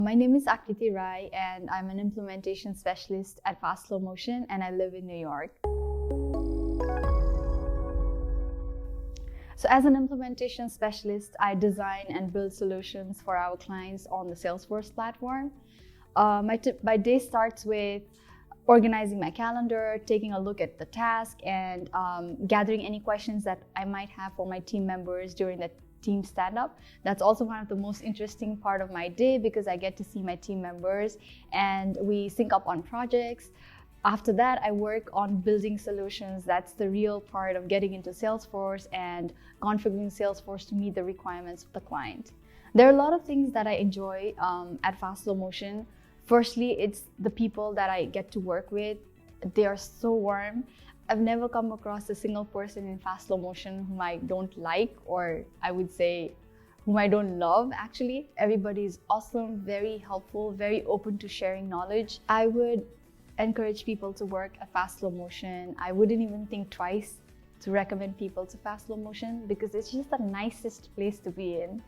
My name is Aakriti Rai and I'm an implementation specialist at Fast Slow Motion and I live in New York. So as an implementation specialist, I design and build solutions for our clients on the Salesforce platform. My day starts with organizing my calendar, taking a look at the task, and gathering any questions that I might have for my team members during the team stand-up. That's also one of the most interesting part of my day because I get to see my team members and we sync up on projects. After that, I work on building solutions. That's the real part of getting into Salesforce and configuring Salesforce to meet the requirements of the client. There are a lot of things that I enjoy at Fast Slow Motion. Firstly, it's the people that I get to work with. They are so warm. I've never come across a single person in Fast Slow Motion whom I don't like, or I would say whom I don't love actually. Everybody is awesome, very helpful, very open to sharing knowledge. I would encourage people to work at Fast Slow Motion. I wouldn't even think twice to recommend people to Fast Slow Motion because it's just the nicest place to be in.